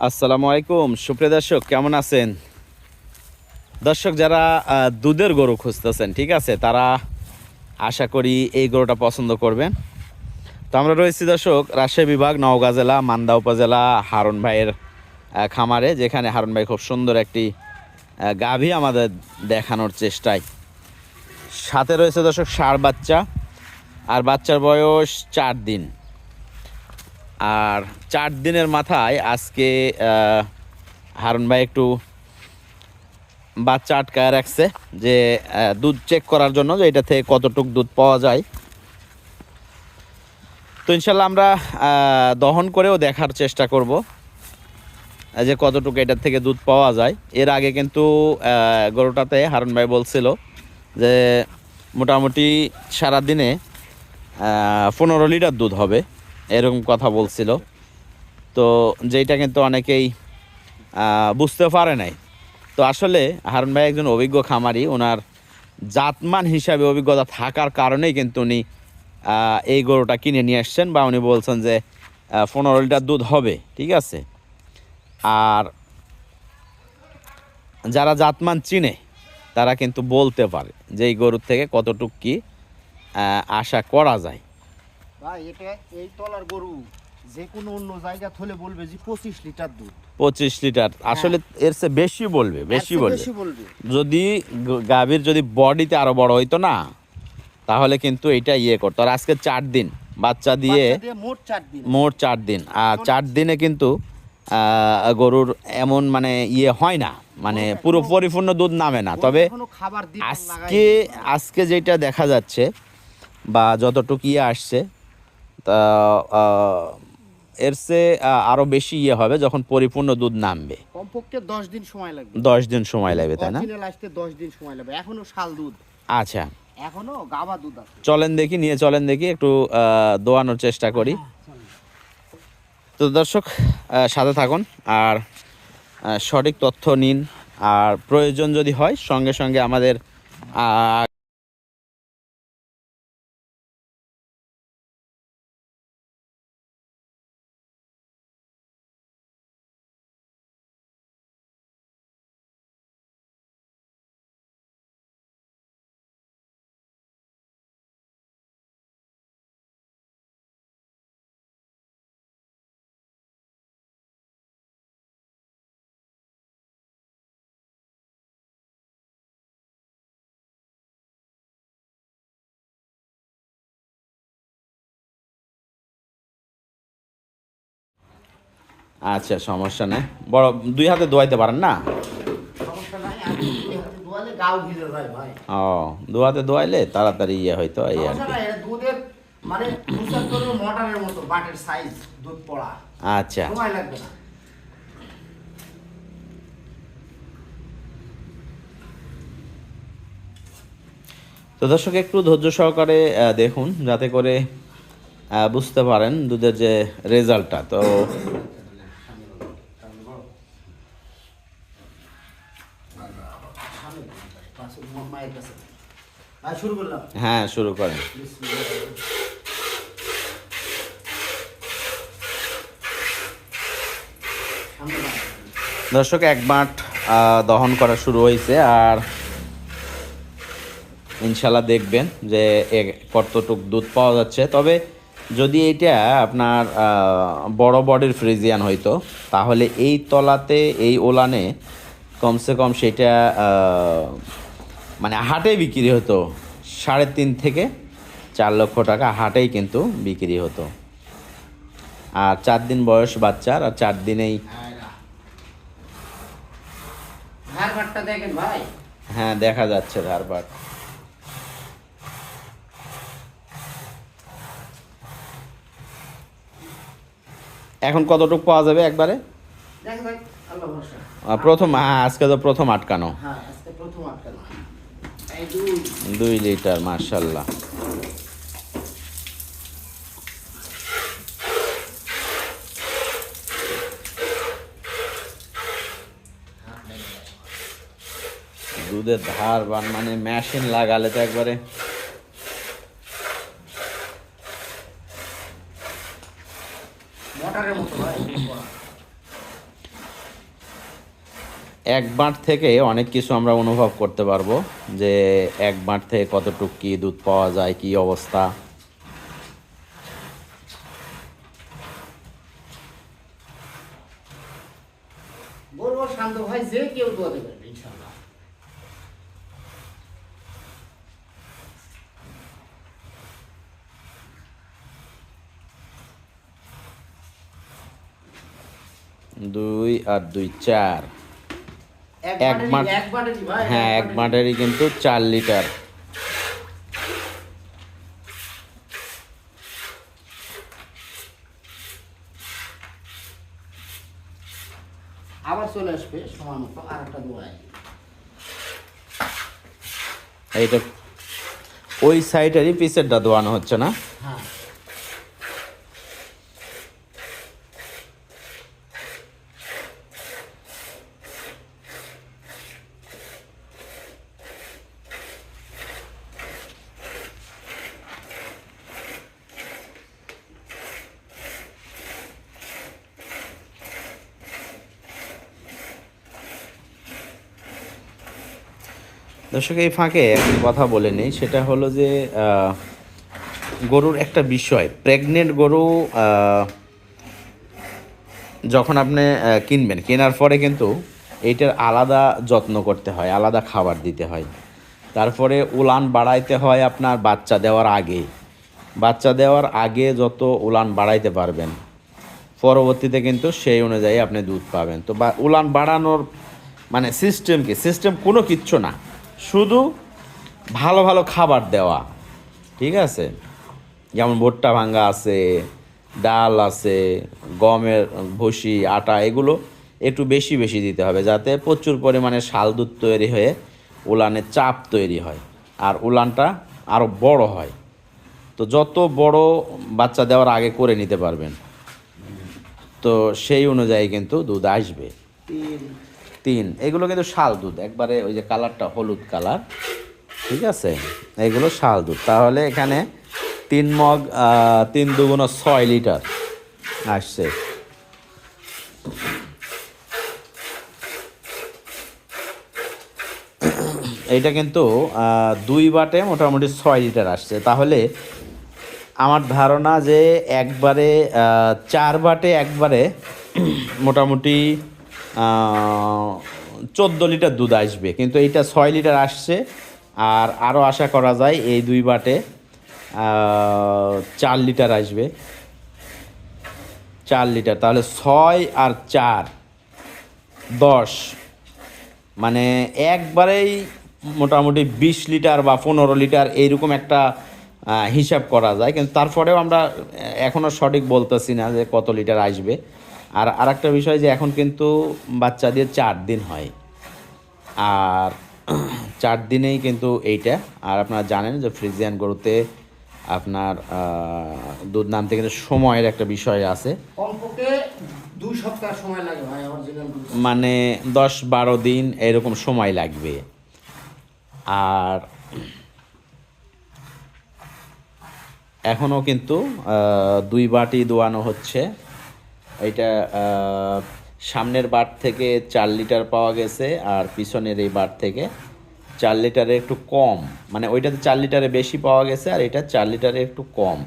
আসসালামু আলাইকুম সুপ্রিয় দর্শক, কেমন আছেন? দর্শক যারা দুধের গরু খুঁজতেছেন, ঠিক আছে, তারা আশা করি এই গরুটা পছন্দ করবেন। তো আমরা রয়েছি দর্শক রাজশাহী বিভাগ, নওগাঁ জেলা, মান্দা উপজেলা, হারুন ভাইয়ের খামারে, যেখানে হারুন ভাই খুব সুন্দর একটি গাভী আমাদের দেখানোর চেষ্টায়। সাথে রয়েছে দর্শক ষাঁড় বাচ্চা, আর বাচ্চার বয়স 4 দিন। আর 4 দিনের মাথায় আজকে হারুন ভাই একটু বাচ্চা আটকায় রাখছে, যে দুধ চেক করার জন্য, যে এটা থেকে কতটুক দুধ পাওয়া যায়। তো ইনশাল্লাহ আমরা দহন করেও দেখার চেষ্টা করব যে কতটুকু এটার থেকে দুধ পাওয়া যায়। এর আগে কিন্তু গরুটাতে হারুন ভাই বলছিল যে মোটামুটি সারাদিনে 15 লিটার দুধ হবে, এরকম কথা বলছিল। তো যেটা কিন্তু অনেকেই বুঝতে পারে নাই। তো আসলে হারুন ভাই একজন অভিজ্ঞ খামারি, ওনার জাতমান হিসাবে অভিজ্ঞতা থাকার কারণেই কিন্তু উনি এই গরুটা কিনে নিয়ে আসছেন, বা উনি বলছেন যে 15 লিটার দুধ হবে, ঠিক আছে। আর যারা জাতমান চিনে তারা কিন্তু বলতে পারে যে এই গরুর থেকে কতটুক কি আশা করা যায়। ভাই এটা এই তলার গরু যে কোনো অন্য জায়গা থলে বলবে যে 25 লিটার দুধ। 25 লিটার আসলে এর চেয়ে বেশি বলবে, বেশি বলবে। যদি গাভীর যদি বডিতে আরো বড় হইতো না, তাহলে কিন্তু এটা করতো। আর আজকে 4 দিন বাচ্চা দিয়ে মোট 4 দিন, আর 4 দিনে কিন্তু গরুর এমন মানে হয় না, মানে পুরো পরিপূর্ণ দুধ নামে না। তবে আজকে যেটা দেখা যাচ্ছে বা যতটুকু আসছে, তা এর চেয়ে আরো বেশি হবে যখন পরিপূর্ণ দুধ নামবে। কমপক্ষে 10 দিন সময় লাগবে। 10 দিন সময় লাগবে, তাই না? অরিজিনাল আসতে 10 দিন সময় লাগবে। এখনো শাল দুধ। আচ্ছা, এখনো গাবা দুধ আছে। চলেন দেখি একটু দোয়ানোর চেষ্টা করি। তো দর্শক সাথে থাকুন, আর সঠিক তথ্য নিন, আর প্রয়োজন যদি হয় সঙ্গে সঙ্গে আমাদের আচ্ছা, সমস্যা নেই। বড় 2 হাতে দোয়াইতে পারেন না? সমস্যা নাই, আমি দুই হাতে দোয়ালে গাও ভিজে যায় ভাই। ও, 2 হাতে দোয়াইলে তাড়াতাড়ি হয়তো এই আর কি। দুধের মানে মোটরের মতো বাটের সাইজ দুধ পড়া। আচ্ছা, সময় লাগবে না। তো দর্শক একটু ধৈর্য সহকারে দেখুন, যাতে করে বুঝতে পারেন দুধের যে রেজাল্টটা। তো হ্যাঁ, শুরু করেন। দর্শক এক বাট দহন করা শুরু হয়েছে, আর ইনশাল্লাহ দেখবেন যে কতটুক দুধ পাওয়া যাচ্ছে। তবে যদি এটা আপনার বড় বডির ফ্রিজিয়ান হইতো, তাহলে এই তলাতে এই ওলানে কমসে কম সেটা মানে হাটে বিক্রি হতো 3.5 থেকে 4 লক্ষ টাকা, হাটেই কিন্তু বিক্রি হতো। আর 4 দিন বয়স বাচ্চার, আর 4 দিনেই দেখেন ভাই। হ্যাঁ, দেখা যাচ্ছে ধারবাট। এখন কতটুকু পাওয়া যাবে একবারে? প্রথম, হ্যাঁ, আজকে তো প্রথম আটকানো। 2 লিটার, মাশাআল্লাহ। দুধের ধার বান মানে মেশিন লাগালে তো একবারে মোটরের মতো ভাই। এক বাঁট থেকে অনেক কিছু আমরা অনুভব করতে পারবো যে এক বাঁট থেকে কতটুকু কি দুধ পাওয়া যায়, কি অবস্থা। বলবো শান্ত ভাই যে কেউ দোয়াতে পারবে ইনশাআল্লাহ। দুই আর দুই চার, এক বাঁট, এক বাটেরই ভাই, হ্যাঁ এক বাঁটেরই কিন্তু 4 লিটার। আবার চলে আসবে সময় মতো আর একটা দোয়াই। এইটা ওই সাইডেরই পিসেরটা দোয়ানো হচ্ছে না? হ্যাঁ দর্শক এই ফাঁকে একটা কথা বলে নিই, সেটা হলো যে গরুর একটা বিষয়, প্রেগনেন্ট গরু যখন আপনি কিনবেন, কেনার পরে কিন্তু এইটার আলাদা যত্ন করতে হয়, আলাদা খাবার দিতে হয়। তারপরে উলান বাড়াইতে হয় আপনার বাচ্চা দেওয়ার আগে। বাচ্চা দেওয়ার আগে যত উলান বাড়াইতে পারবেন, পরবর্তীতে কিন্তু সেই অনুযায়ী আপনি দুধ পাবেন। তো বা উলান বাড়ানোর মানে সিস্টেম কি? সিস্টেম কোনো কিচ্ছু না, শুধু ভালো ভালো খাবার দেওয়া, ঠিক আছে? যেমন ভুট্টা ভাঙ্গা আছে, ডাল আছে, গমের ভুসি, আটা, এগুলো একটু বেশি বেশি দিতে হবে, যাতে প্রচুর পরিমাণে শাল দুধ তৈরি হয়ে উলানে চাপ তৈরি হয় আর উলানটা আরও বড় হয়। তো যত বড় বাচ্চা দেওয়ার আগে করে নিতে পারবেন, তো সেই অনুযায়ী কিন্তু দুধ আসবে। 3 এগুলো কিন্তু শাল দুধ, একবারে ওই যে কালারটা হলুদ কালার, ঠিক আছে? এগুলো শাল দুধ। তাহলে এখানে 3 মগ 3 দুগুণ 6 লিটার আসছে। এইটা কিন্তু 2 বাটে মোটামুটি 6 লিটার আসছে। তাহলে আমার ধারণা যে একবারে 4 বাটে একবারে মোটামুটি 14 লিটার দুধ আসবে, কিন্তু এইটা 6 লিটার আসছে। আর আরও আশা করা যায় এই 2 বাটে 4 লিটার আসবে, 4 লিটার। তাহলে 6 আর 4 10, মানে একবারেই মোটামুটি 20 লিটার বা 15 লিটার এইরকম একটা হিসাব করা যায়। কিন্তু তারপরেও আমরা এখনও সঠিক বলতেছি না যে কত লিটার আসবে। আর আরেকটা বিষয় যে এখন কিন্তু বাচ্চা দিয়ে 4 দিন হয়, আর 4 দিনেই কিন্তু এইটা। আর আপনারা জানেন যে ফ্রিজিয়ান গরুতে আপনার দুধ নামতে কিন্তু সময়ের একটা বিষয় আছে, কমপক্ষে 2 সপ্তাহ সময় লাগে ভাই অরিজিনাল দুধ। মানে 10-12 দিন এরকম সময় লাগবে। আর এখনও কিন্তু 2 বাটি দোয়ানো হচ্ছে। এইটা সামনের বাট থেকে 4 লিটার পাওয়া গেছে, আর পিছনের এই বাট থেকে 4 লিটারে একটু কম, মানে ওইটাতে 4 লিটারে বেশি পাওয়া গেছে আর এটা 4 লিটারে একটু কম।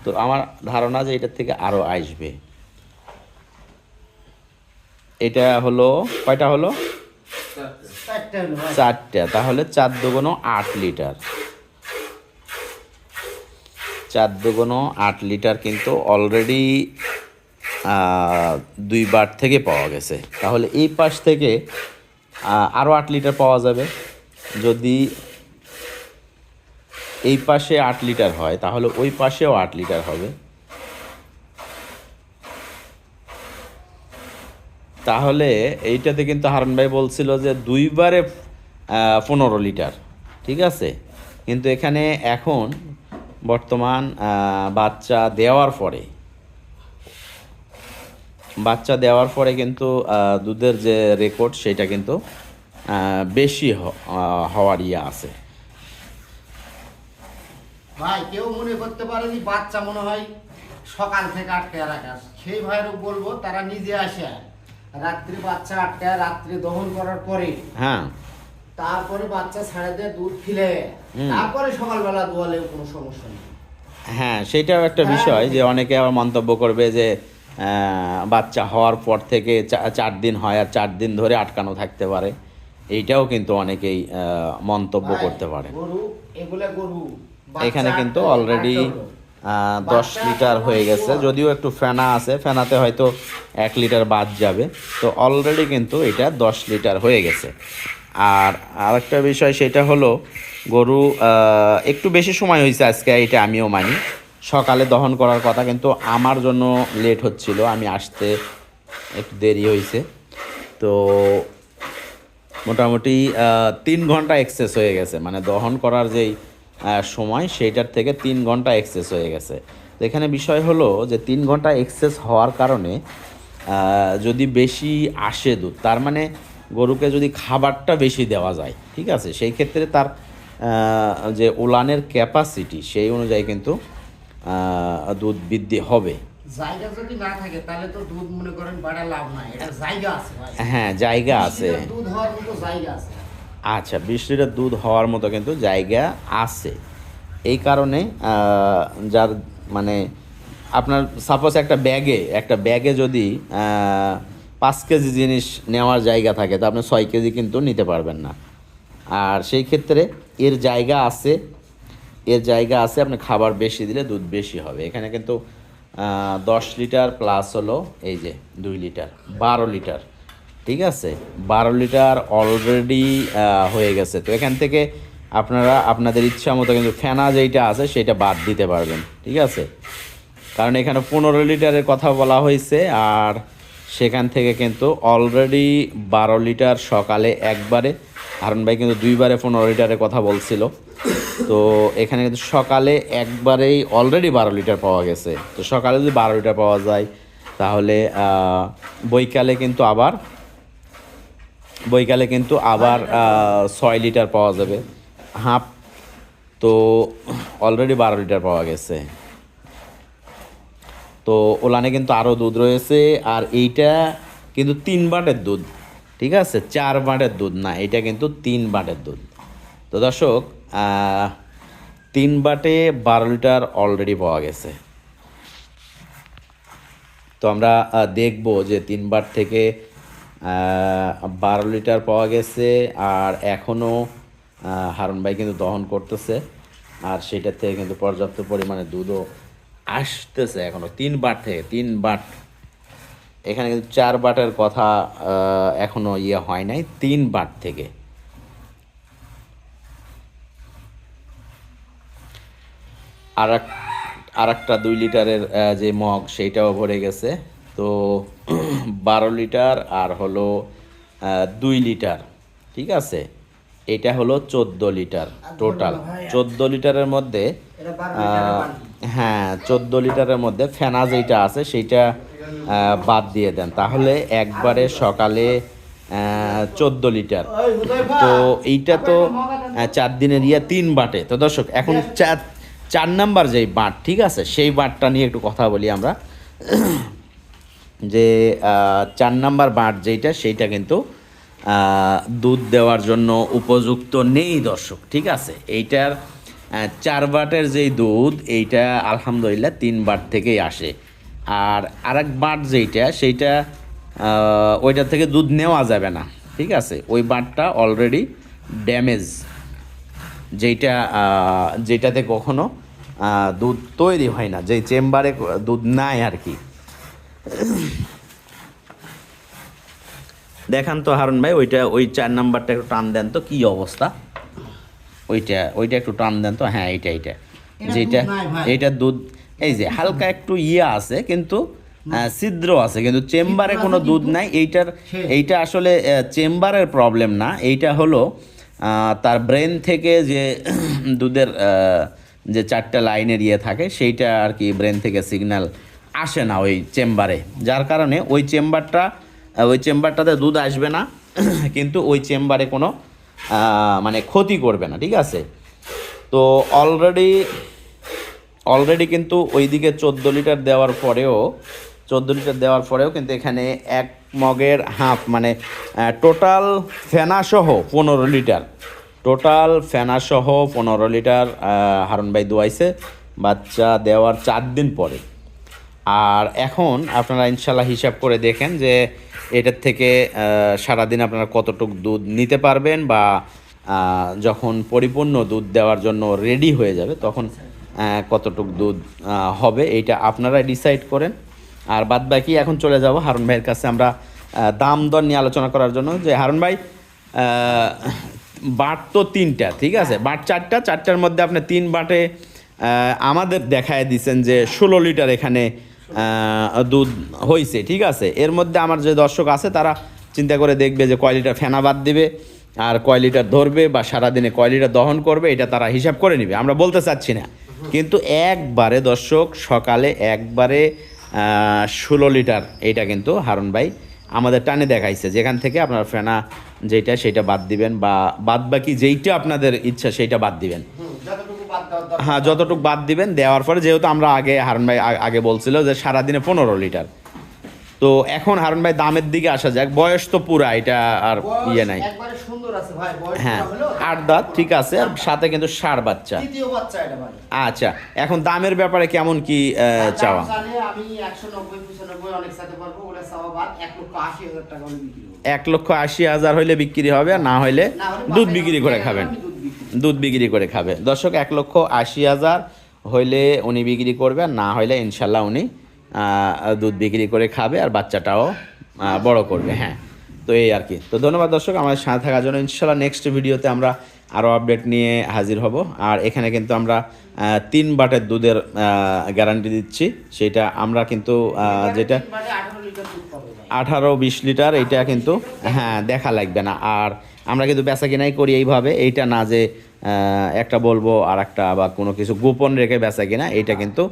তো আমার ধারণা যে এটার থেকে আরও আসবে। এটা হলো কয়টা হলো? 4টা। তাহলে 4 দুগুণ 8 লিটার, 4 দুগুণ 8 লিটার কিন্তু অলরেডি 2 বাট থেকে পাওয়া গেছে। তাহলে এই পাশ থেকে আরও 8 লিটার পাওয়া যাবে। যদি এই পাশে 8 লিটার হয় তাহলে ওই পাশেও 8 লিটার হবে। তাহলে এইটাতে কিন্তু হারুন ভাই বলছিল যে 2 বারে 15 লিটার, ঠিক আছে? কিন্তু এখানে এখন বর্তমান বাচ্চা দেওয়ার পরে কিন্তু দুধের যে রেকর্ড সেটা কিন্তু বেশি হওয়ার ইয়ে আছে। ভাই কেউ মনে করতে পারে যে বাচ্চা মনে হয় সকাল থেকে আটকে রাখা, সেই ভাইয়েরও বলবো তারা নিজে আসে রাত্রি বাচ্চা 8টা রাত্রি দহন করার পরে হ্যাঁ তারপরে বাচ্চা ছাড়ে দিয়ে দুধ ফিলে তারপরে সকালবেলা দোয়ালেও কোনো সমস্যা নেই। হ্যাঁ সেটাও একটা বিষয় যে অনেকে আবার মন্তব্য করবে যে বাচ্চা হওয়ার পর থেকে 4 দিন হয় আর 4 দিন ধরে আটকানো থাকতে পারে, এইটাও কিন্তু অনেকেই মন্তব্য করতে পারে। গরু এগুলা গরু এখানে কিন্তু অলরেডি 10 লিটার হয়ে গেছে, যদিও একটু ফেনা আছে, ফেনাতে হয়তো 1 লিটার বাদ যাবে, তো অলরেডি কিন্তু এটা 10 লিটার হয়ে গেছে। আর আরেকটা বিষয় সেটা হলো গরু একটু বেশি সময় হয়েছে আজকে, এটা আমিও মানি। সকালে দহন করার কথা, কিন্তু আমার জন্য লেট হচ্ছিল, আমি আসতে একটু দেরি হয়েছে, তো মোটামুটি 3 ঘন্টা এক্সেস হয়ে গেছে, মানে দহন করার যেই সময় সেইটার থেকে 3 ঘন্টা এক্সেস হয়ে গেছে। তো এখানে বিষয় হলো যে 3 ঘন্টা এক্সেস হওয়ার কারণে যদি বেশি আসে দুধ, তার মানে গরুকে যদি খাবারটা বেশি দেওয়া যায়, ঠিক আছে, সেই ক্ষেত্রে তার যে উলানের ক্যাপাসিটি সেই অনুযায়ী কিন্তু দুধ বৃদ্ধি হবে। জায়গা যদি না থাকে তাহলে তো দুধ মনে করেন বাড়া লাভ নাই, এটা জায়গা আছে ভাই। হ্যাঁ জায়গা আছে, দুধ হওয়ার মতো জায়গা আছে। আচ্ছা 20 লিটার দুধ হওয়ার মতো কিন্তু জায়গা আছে। এই কারণে যার মানে আপনার সাপোজ একটা ব্যাগে যদি 5 কেজি জিনিস নেওয়ার জায়গা থাকে, তো আপনি 6 কেজি কিন্তু নিতে পারবেন না। আর সেই ক্ষেত্রে এর জায়গা আছে, আপনি খাবার বেশি দিলে দুধ বেশি হবে। এখানে কিন্তু 10 লিটার প্লাস হলো এই যে 2 লিটার, 12 লিটার, ঠিক আছে, 12 লিটার অলরেডি হয়ে গেছে। তো এখান থেকে আপনারা আপনাদের ইচ্ছা মতো কিন্তু ফেনা যেইটা আছে সেটা বাদ দিতে পারবেন, ঠিক আছে, কারণ এখানে 15 লিটারের কথা বলা হয়েছে, আর সেখান থেকে কিন্তু অলরেডি 12 লিটার সকালে একবারে, হারুন ভাই কিন্তু 2বারে 15 লিটারের কথা বলছিল, তো এখানে কিন্তু সকালে একবারেই অলরেডি 12 লিটার পাওয়া গেছে। তো সকালে যদি 12 লিটার পাওয়া যায়, তাহলে বৈকালে কিন্তু আবার 6 লিটার পাওয়া যাবে হাফ, তো অলরেডি 12 লিটার পাওয়া গেছে। তো ওলানে কিন্তু আরও দুধ রয়েছে, আর এইটা কিন্তু 3 বাটের দুধ, ঠিক আছে, 4 বাটের দুধ না, এটা কিন্তু 3 বাটের দুধ। তো দর্শক 3 বাটে 12 লিটার অলরেডি পাওয়া গেছে। তো আমরা দেখব যে 3 বাট থেকে 12 লিটার পাওয়া গেছে, আর এখনও হারুন ভাই কিন্তু দহন করতেছে, আর সেটার থেকে কিন্তু পর্যাপ্ত পরিমাণে দুধও আসতেছে এখনও 3 বাট থেকে। 3 বাট, এখানে কিন্তু 4 বাটের কথা এখনও হয় নাই, 3 বাট থেকে। আর একটা 2 লিটারের যে মগ সেইটাও ভরে গেছে। তো 12 লিটার আর হলো 2 লিটার, ঠিক আছে, এটা হলো 14 লিটার টোটাল। 14 লিটারের মধ্যে হ্যাঁ 14 লিটারের মধ্যে ফেনা যেইটা আছে সেইটা বাদ দিয়ে দেন, তাহলে একবারে সকালে 14 লিটার। তো এইটা তো 4 দিনের 3 বাটে। তো দর্শক এখন 4 নাম্বার যেই বাট, ঠিক আছে, সেই বাটটা নিয়ে একটু কথা বলি আমরা, যে 4 নাম্বার বাট যেইটা, সেইটা কিন্তু দুধ দেওয়ার জন্য উপযুক্ত নেই দর্শক, ঠিক আছে। এইটার 4 বাটের যেই দুধ, এইটা আলহামদুলিল্লাহ 3 বাট থেকেই আসে। আর আরেক বাট যেইটা, সেইটা ওইটার থেকে দুধ নেওয়া যাবে না, ঠিক আছে, ওই বাটটা অলরেডি ড্যামেজ, যেটাতে কখনো দুধ তৈরি হয় না, যেই চেম্বারে দুধ নাই আর কি। দেখান তো হারুন ভাই, ওই 4 নাম্বারটা একটু টান দেন তো, কি অবস্থা, ওইটা একটু টান দেন তো। হ্যাঁ এইটা এইটা দুধ, এই যে হালকা একটু আছে, কিন্তু ছিদ্র আছে, কিন্তু চেম্বারে কোনো দুধ নাই। এইটা আসলে চেম্বারের প্রবলেম না, এইটা হলো তার ব্রেন থেকে যে দুধের যে 4টা লাইনের থাকে, সেইটা আর কি ব্রেন থেকে সিগন্যাল আসে না ওই চেম্বারে, যার কারণে ওই চেম্বারটাতে দুধ আসবে না, কিন্তু ওই চেম্বারে কোনো মানে ক্ষতি করবে না, ঠিক আছে। তো অলরেডি কিন্তু ওইদিকে 14 লিটার দেওয়ার পরেও 14 লিটার দেওয়ার পরেও কিন্তু এখানে 1 মগের হাফ মানে টোটাল ফেনাসহ 15 লিটার, টোটাল ফেনাসহ 15 লিটার হারুন ভাই দোয়াইছে বাচ্চা দেওয়ার 4 দিন পরে। আর এখন আপনারা ইনশাল্লাহ হিসাব করে দেখেন যে এটার থেকে সারাদিন আপনারা কতটুকু দুধ নিতে পারবেন, বা যখন পরিপূর্ণ দুধ দেওয়ার জন্য রেডি হয়ে যাবে তখন কতটুকু দুধ হবে এইটা আপনারা ডিসাইড করেন। আর বাদ বাকি এখন চলে যাব হারুন ভাইয়ের কাছে আমরা দাম দর নিয়ে আলোচনা করার জন্য। যে হারুন ভাই বাট তো 3টা, ঠিক আছে, বাট 4টার মধ্যে আপনি 3 বাটে আমাদের দেখায় দিচ্ছেন যে 16 লিটার এখানে দুধ হয়েছে, ঠিক আছে। এর মধ্যে আমার যে দর্শক আছে তারা চিন্তা করে দেখবে যে কয় লিটার ফেনা বাদ দিবে আর কয় লিটার ধরবে বা সারাদিনে কয় লিটার দহন করবে, এটা তারা হিসাব করে নেবে, আমরা বলতে চাচ্ছি না। কিন্তু একবারে দর্শক সকালে একবারে 16 লিটার এটা কিন্তু হারুন ভাই আমাদের টানে দেখাইছে, যেখান থেকে আপনার ফেনা যেটা সেটা বাদ দিবেন বা বাদ বাকি যেইটা আপনাদের ইচ্ছা সেইটা বাদ দিবেন। হ্যাঁ, যতটুকু বাদ দিবেন, দেওয়ার পরে যেহেতু আমরা আগে হারুন ভাই আগে বলছিল যে সারাদিনে 15 লিটার, তো এখন হারুন ভাই দামের দিকে আসা যাক। বয়স তো পুরা, এটা আর ইয়ে নাই। হ্যাঁ, 8 দাঁত, ঠিক আছে, আর সাথে কিন্তু ষাঁড় বাচ্চা। আচ্ছা, এখন দামের ব্যাপারে কেমন কি চাওয়া? আমি 190-95 অনেক সাথে পারবো, ওটা চাওয়া বাদ 1,80,000 টাকা হলে বিক্রি হবে। 1,80,000 হইলে বিক্রি হবে, আর না হইলে দুধ বিক্রি করে খাবেন, দুধ বিক্রি করে খাবে। দর্শক 1,80,000 হইলে উনি বিক্রি করবে, আর না হইলে ইনশাল্লাহ উনি দুধ বিক্রি করে খাবে আর বাচ্চাটাও বড় করবে। হ্যাঁ, তো এই আর কি। তো ধন্যবাদ দর্শক আমাদের সাথে থাকার জন্য। ইনশাল্লাহ নেক্সট ভিডিওতে আমরা আরও আপডেট নিয়ে হাজির হব। আর এখানে কিন্তু আমরা 3 বাটের দুধের গ্যারান্টি দিচ্ছি, সেটা আমরা কিন্তু যেটা 18-20 লিটার এইটা কিন্তু হ্যাঁ দেখা লাগবে না। আর আমরা কিন্তু বেচা কিনাই করি এইভাবে, এইটা না যে একটা বলবো আর একটা বা কোনো কিছু গোপন রেখে বেচা কিনা, এইটা কিন্তু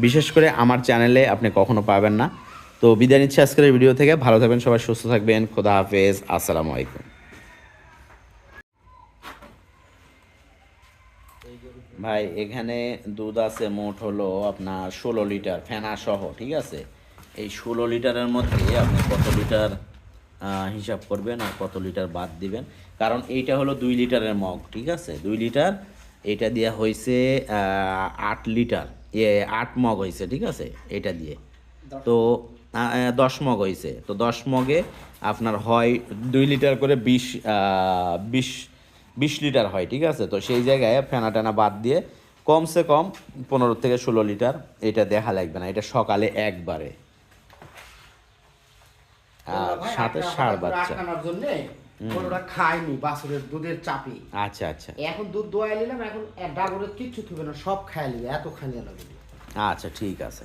বিশেষ করে আমার চ্যানেলে আপনি কখনো পাবেন না। তো বিদায় নিচ্ছি আজকের ভিডিও থেকে, ভালো থাকবেন সবাই, সুস্থ থাকবেন, খোদা হাফেজ, আসসালামু আলাইকুম। ভাই এখানে দুধ আছে মোট হলো আপনার 16 লিটার ফেনা সহ, ঠিক আছে। এই 16 লিটারের মধ্যে আপনি কত লিটার হিসাব করবেন আর কত লিটার বাদ দিবেন, কারণ এইটা হলো 2 লিটারের মগ, ঠিক আছে। 2 লিটার এটা দিয়ে হয়েছে 8 লিটার, 8 মগ হয়েছে, ঠিক আছে, এটা দিয়ে। তো 10 মগ হয়েছে, তো 10 মগে আপনার হয় 2 লিটার করে 20 লিটার হয়, ঠিক আছে। তো সেই জায়গায় ফেনা টেনা বাদ দিয়ে কমসে কম 15 থেকে 16 লিটার এটা দেখা লাগবে না, এটা সকালে একবারে। আর সাথে ষাঁড় বাচ্চা খায়নি বাছুরের দুধের চাপে। আচ্ছা আচ্ছা, এখন দুধ দোয়াই নিলাম, এখন ডাবরের কিচ্ছু থুবে না, সব খাই নিবে, এত খানিয়া লাগে। আচ্ছা ঠিক আছে।